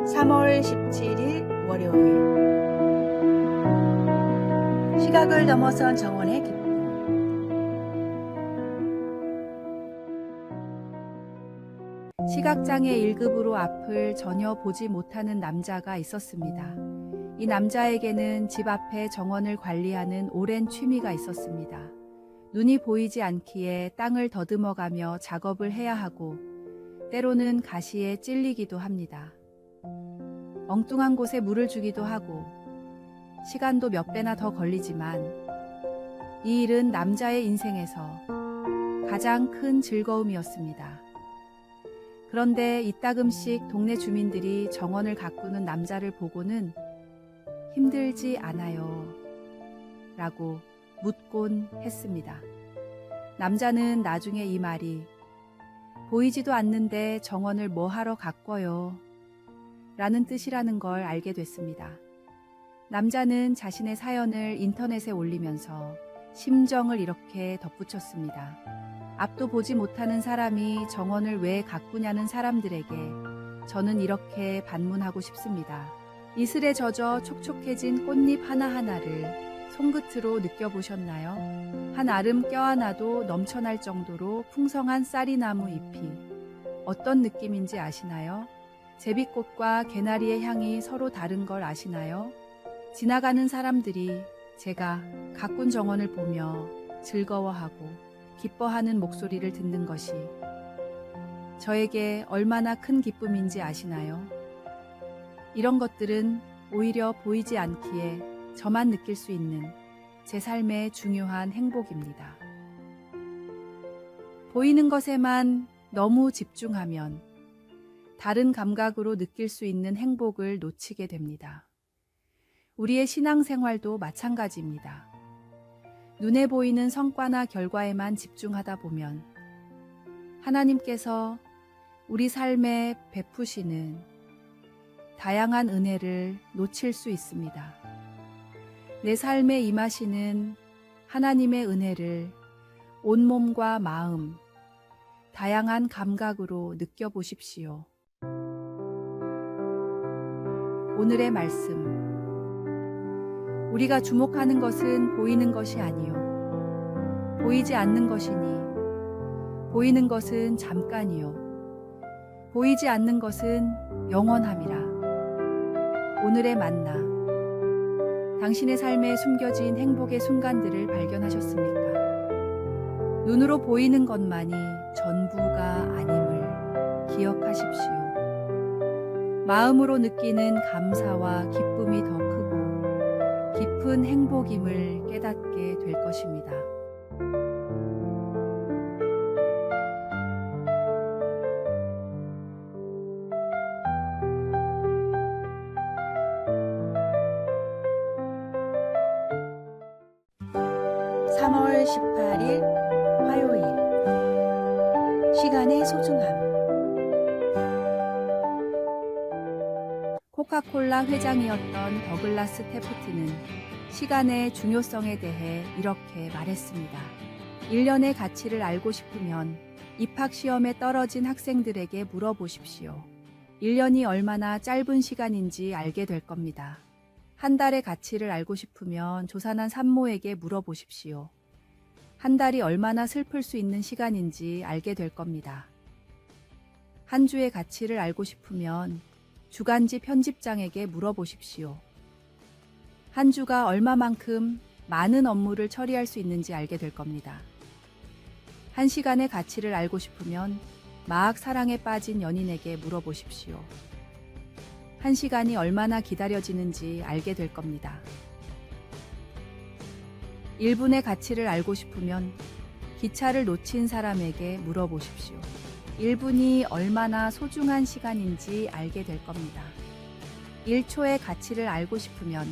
3월 17일 월요일 시각을 넘어선 정원의 기쁨. 시각장애 1급으로 앞을 전혀 보지 못하는 남자가 있었습니다. 이 남자에게는 집 앞에 정원을 관리하는 오랜 취미가 있었습니다. 눈이 보이지 않기에 땅을 더듬어가며 작업을 해야 하고 때로는 가시에 찔리기도 합니다. 엉뚱한 곳에 물을 주기도 하고 시간도 몇 배나 더 걸리지만 이 일은 남자의 인생에서 가장 큰 즐거움이었습니다. 그런데 이따금씩 동네 주민들이 정원을 가꾸는 남자를 보고는 힘들지 않아요 라고 묻곤 했습니다. 남자는 나중에 이 말이 보이지도 않는데 정원을 뭐 하러 가꿔요 라는 뜻이라는 걸 알게 됐습니다. 남자는 자신의 사연을 인터넷에 올리면서 심정을 이렇게 덧붙였습니다. 앞도 보지 못하는 사람이 정원을 왜 가꾸냐는 사람들에게 저는 이렇게 반문하고 싶습니다. 이슬에 젖어 촉촉해진 꽃잎 하나하나를 손끝으로 느껴보셨나요? 한 알음 껴안아도 넘쳐날 정도로 풍성한 쌀이나무 잎이 어떤 느낌인지 아시나요? 제비꽃과 개나리의 향이 서로 다른 걸 아시나요? 지나가는 사람들이 제가 가꾼 정원을 보며 즐거워하고 기뻐하는 목소리를 듣는 것이 저에게 얼마나 큰 기쁨인지 아시나요? 이런 것들은 오히려 보이지 않기에 저만 느낄 수 있는 제 삶의 중요한 행복입니다. 보이는 것에만 너무 집중하면 다른 감각으로 느낄 수 있는 행복을 놓치게 됩니다. 우리의 신앙생활도 마찬가지입니다. 눈에 보이는 성과나 결과에만 집중하다 보면 하나님께서 우리 삶에 베푸시는 다양한 은혜를 놓칠 수 있습니다. 내 삶에 임하시는 하나님의 은혜를 온몸과 마음, 다양한 감각으로 느껴보십시오. 오늘의 말씀. 우리가 주목하는 것은 보이는 것이 아니요 보이지 않는 것이니 보이는 것은 잠깐이요 보이지 않는 것은 영원함이라. 오늘의 만나. 당신의 삶에 숨겨진 행복의 순간들을 발견하셨습니까? 눈으로 보이는 것만이 전부가 아님을 기억하십시오. 마음으로 느끼는 감사와 기쁨이 더 크고 깊은 행복임을 깨닫게 될 것입니다. (3월 18일) 화요일 시간의 소중함. 코카콜라 회장이었던 더글라스 테프트는 시간의 중요성에 대해 이렇게 말했습니다. 1년의 가치를 알고 싶으면 입학시험에 떨어진 학생들에게 물어보십시오. 1년이 얼마나 짧은 시간인지 알게 될 겁니다. 한 달의 가치를 알고 싶으면 조산한 산모에게 물어보십시오. 한 달이 얼마나 슬플 수 있는 시간인지 알게 될 겁니다. 한 주의 가치를 알고 싶으면 주간지 편집장에게 물어보십시오. 한 주가 얼마만큼 많은 업무를 처리할 수 있는지 알게 될 겁니다. 한 시간의 가치를 알고 싶으면 막 사랑에 빠진 연인에게 물어보십시오. 한 시간이 얼마나 기다려지는지 알게 될 겁니다. 1분의 가치를 알고 싶으면 기차를 놓친 사람에게 물어보십시오. 1분이 얼마나 소중한 시간인지 알게 될 겁니다. 1초의 가치를 알고 싶으면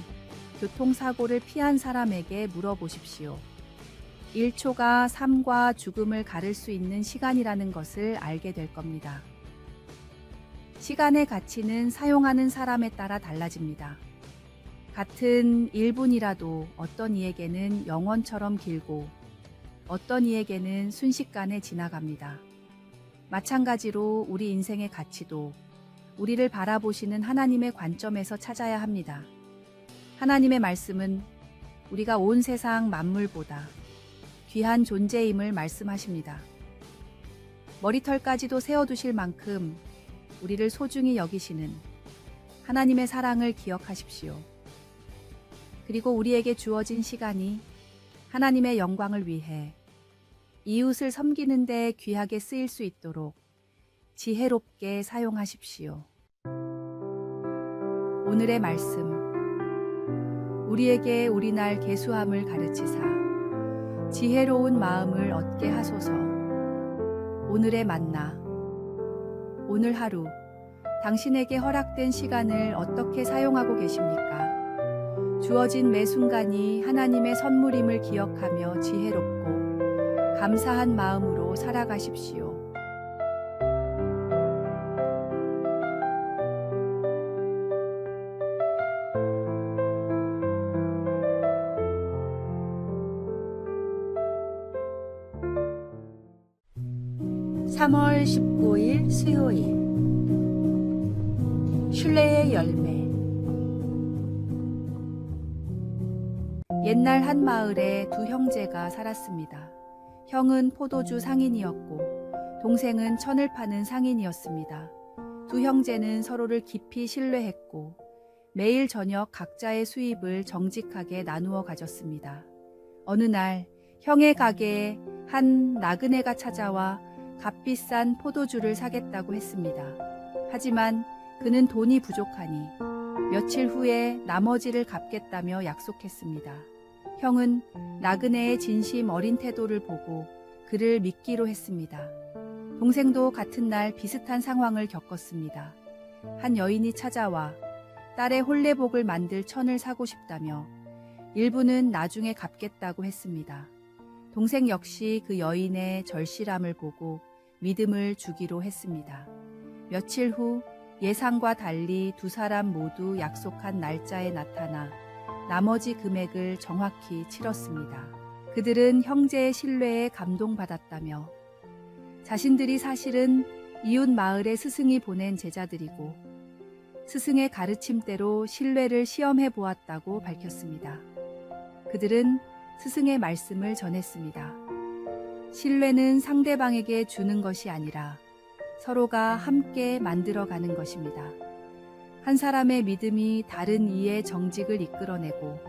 교통사고를 피한 사람에게 물어보십시오. 1초가 삶과 죽음을 가를 수 있는 시간이라는 것을 알게 될 겁니다. 시간의 가치는 사용하는 사람에 따라 달라집니다. 같은 1분이라도 어떤 이에게는 영원처럼 길고 어떤 이에게는 순식간에 지나갑니다. 마찬가지로 우리 인생의 가치도 우리를 바라보시는 하나님의 관점에서 찾아야 합니다. 하나님의 말씀은 우리가 온 세상 만물보다 귀한 존재임을 말씀하십니다. 머리털까지도 세워두실 만큼 우리를 소중히 여기시는 하나님의 사랑을 기억하십시오. 그리고 우리에게 주어진 시간이 하나님의 영광을 위해 이웃을 섬기는 데 귀하게 쓰일 수 있도록 지혜롭게 사용하십시오. 오늘의 말씀. 우리에게 우리날 계수함을 가르치사 지혜로운 마음을 얻게 하소서. 오늘의 만나. 오늘 하루 당신에게 허락된 시간을 어떻게 사용하고 계십니까? 주어진 매 순간이 하나님의 선물임을 기억하며 지혜롭고 감사한 마음으로 살아가십시오. (3월 19일) 수요일. 신뢰의 열매. 옛날 한 마을에 두 형제가 살았습니다. 형은 포도주 상인이었고 동생은 천을 파는 상인이었습니다. 두 형제는 서로를 깊이 신뢰했고 매일 저녁 각자의 수입을 정직하게 나누어 가졌습니다. 어느 날 형의 가게에 한 나그네가 찾아와 값비싼 포도주를 사겠다고 했습니다. 하지만 그는 돈이 부족하니 며칠 후에 나머지를 갚겠다며 약속했습니다. 형은 나그네의 진심 어린 태도를 보고 그를 믿기로 했습니다. 동생도 같은 날 비슷한 상황을 겪었습니다. 한 여인이 찾아와 딸의 혼례복을 만들 천을 사고 싶다며 일부는 나중에 갚겠다고 했습니다. 동생 역시 그 여인의 절실함을 보고 믿음을 주기로 했습니다. 며칠 후 예상과 달리 두 사람 모두 약속한 날짜에 나타나 나머지 금액을 정확히 치렀습니다. 그들은 형제의 신뢰에 감동받았다며 자신들이 사실은 이웃 마을의 스승이 보낸 제자들이고 스승의 가르침대로 신뢰를 시험해 보았다고 밝혔습니다. 그들은 스승의 말씀을 전했습니다. 신뢰는 상대방에게 주는 것이 아니라 서로가 함께 만들어가는 것입니다. 한 사람의 믿음이 다른 이의 정직을 이끌어내고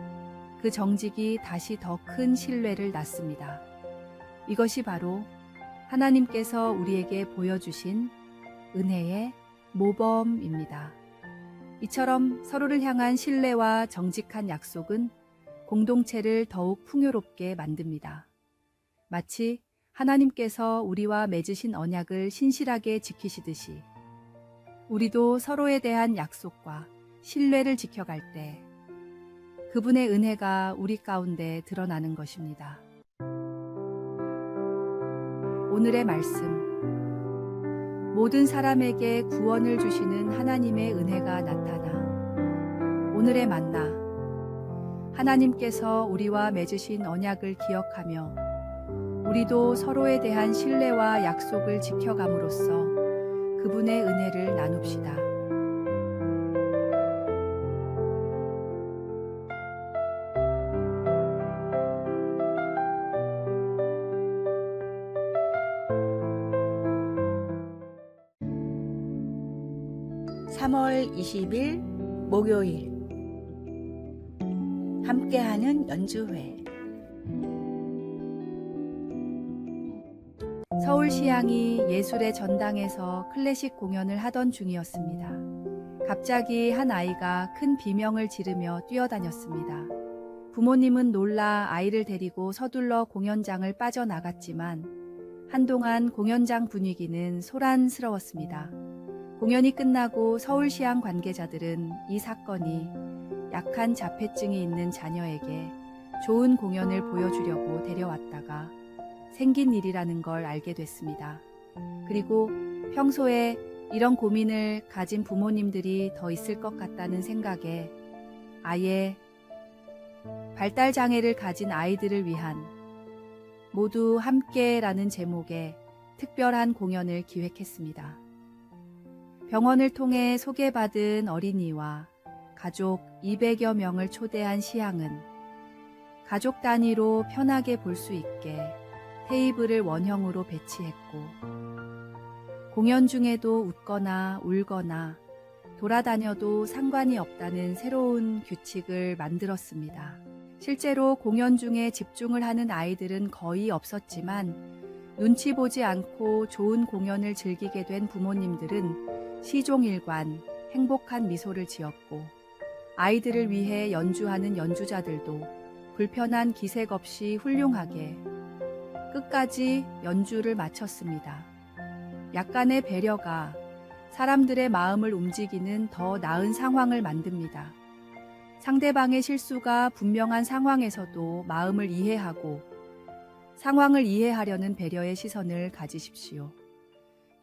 그 정직이 다시 더 큰 신뢰를 낳습니다. 이것이 바로 하나님께서 우리에게 보여주신 은혜의 모범입니다. 이처럼 서로를 향한 신뢰와 정직한 약속은 공동체를 더욱 풍요롭게 만듭니다. 마치 하나님께서 우리와 맺으신 언약을 신실하게 지키시듯이 우리도 서로에 대한 약속과 신뢰를 지켜갈 때 그분의 은혜가 우리 가운데 드러나는 것입니다. 오늘의 말씀. 모든 사람에게 구원을 주시는 하나님의 은혜가 나타나. 오늘의 만나. 하나님께서 우리와 맺으신 언약을 기억하며 우리도 서로에 대한 신뢰와 약속을 지켜감으로써 그분의 은혜를 나눕시다. (3월 20일) 목요일. 함께하는 연주회. 서울시향이 예술의 전당에서 클래식 공연을 하던 중이었습니다. 갑자기 한 아이가 큰 비명을 지르며 뛰어다녔습니다. 부모님은 놀라 아이를 데리고 서둘러 공연장을 빠져나갔지만 한동안 공연장 분위기는 소란스러웠습니다. 공연이 끝나고 서울시향 관계자들은 이 사건이 약한 자폐증이 있는 자녀에게 좋은 공연을 보여주려고 데려왔다가 생긴 일이라는 걸 알게 됐습니다. 그리고 평소에 이런 고민을 가진 부모님들이 더 있을 것 같다는 생각에 아예 발달장애를 가진 아이들을 위한 모두 함께라는 제목의 특별한 공연을 기획했습니다. 병원을 통해 소개받은 어린이와 가족 200여 명을 초대한 시향은 가족 단위로 편하게 볼 수 있게 테이블을 원형으로 배치했고, 공연 중에도 웃거나 울거나 돌아다녀도 상관이 없다는 새로운 규칙을 만들었습니다. 실제로 공연 중에 집중을 하는 아이들은 거의 없었지만 눈치 보지 않고 좋은 공연을 즐기게 된 부모님들은 시종일관 행복한 미소를 지었고, 아이들을 위해 연주하는 연주자들도 불편한 기색 없이 훌륭하게 끝까지 연주를 마쳤습니다. 약간의 배려가 사람들의 마음을 움직이는 더 나은 상황을 만듭니다. 상대방의 실수가 분명한 상황에서도 마음을 이해하고 상황을 이해하려는 배려의 시선을 가지십시오.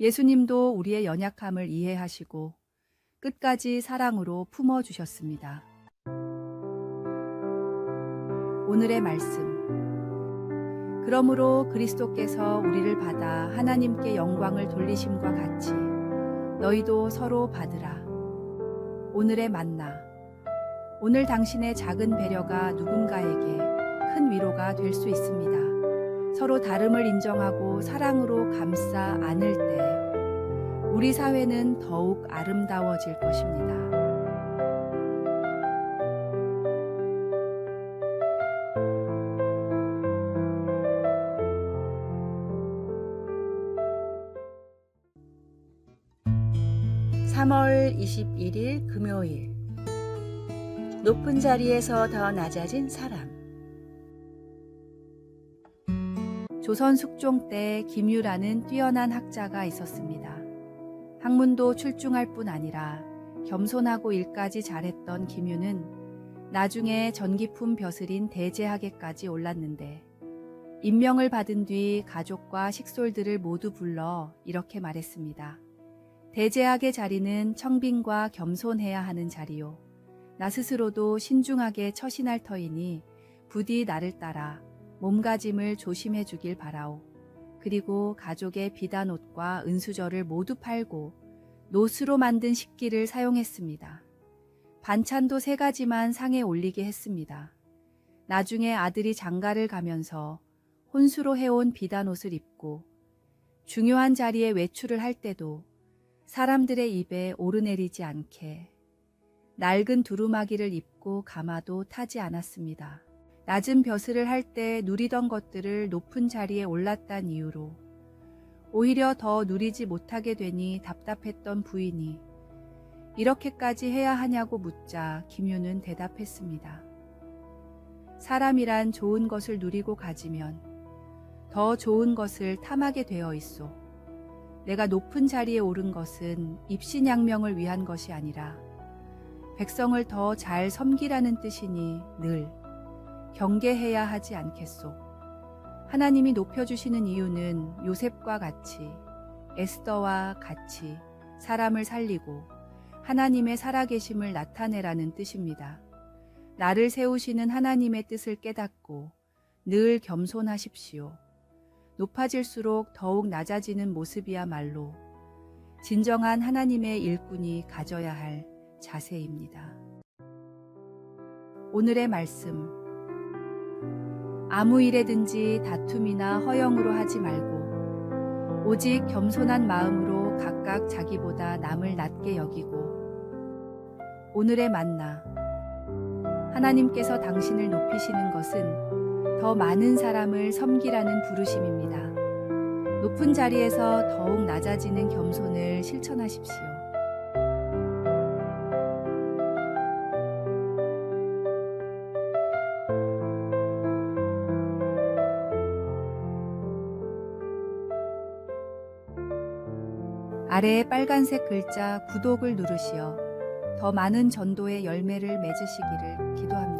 예수님도 우리의 연약함을 이해하시고 끝까지 사랑으로 품어주셨습니다. 오늘의 말씀. 그러므로 그리스도께서 우리를 받아 하나님께 영광을 돌리심과 같이 너희도 서로 받으라. 오늘의 만나. 오늘 당신의 작은 배려가 누군가에게 큰 위로가 될 수 있습니다. 서로 다름을 인정하고 사랑으로 감싸 안을 때 우리 사회는 더욱 아름다워질 것입니다. (3월 21일) 금요일. 높은 자리에서 더 낮아진 사람. 조선 숙종 때 김유라는 뛰어난 학자가 있었습니다. 학문도 출중할 뿐 아니라 겸손하고 일까지 잘했던 김유는 나중에 전기품 벼슬인 대제학에까지 올랐는데, 임명을 받은 뒤 가족과 식솔들을 모두 불러 이렇게 말했습니다. 대제학의 자리는 청빈과 겸손해야 하는 자리요. 나 스스로도 신중하게 처신할 터이니 부디 나를 따라 몸가짐을 조심해 주길 바라오. 그리고 가족의 비단옷과 은수저를 모두 팔고 노수로 만든 식기를 사용했습니다. 반찬도 3가지만 상에 올리게 했습니다. 나중에 아들이 장가를 가면서 혼수로 해온 비단옷을 입고 중요한 자리에 외출을 할 때도 사람들의 입에 오르내리지 않게 낡은 두루마기를 입고 가마도 타지 않았습니다. 낮은 벼슬을 할 때 누리던 것들을 높은 자리에 올랐단 이유로 오히려 더 누리지 못하게 되니 답답했던 부인이 이렇게까지 해야 하냐고 묻자 김유는 대답했습니다. 사람이란 좋은 것을 누리고 가지면 더 좋은 것을 탐하게 되어 있소. 내가 높은 자리에 오른 것은 입신양명을 위한 것이 아니라 백성을 더 잘 섬기라는 뜻이니 늘 경계해야 하지 않겠소. 하나님이 높여주시는 이유는 요셉과 같이, 에스더와 같이 사람을 살리고 하나님의 살아계심을 나타내라는 뜻입니다. 나를 세우시는 하나님의 뜻을 깨닫고 늘 겸손하십시오. 높아질수록 더욱 낮아지는 모습이야말로 진정한 하나님의 일꾼이 가져야 할 자세입니다. 오늘의 말씀. 아무 일에든지 다툼이나 허영으로 하지 말고 오직 겸손한 마음으로 각각 자기보다 남을 낮게 여기고. 오늘의 만나. 하나님께서 당신을 높이시는 것은 더 많은 사람을 섬기라는 부르심입니다. 높은 자리에서 더욱 낮아지는 겸손을 실천하십시오. 아래에 빨간색 글자 구독을 누르시어 더 많은 전도의 열매를 맺으시기를 기도합니다.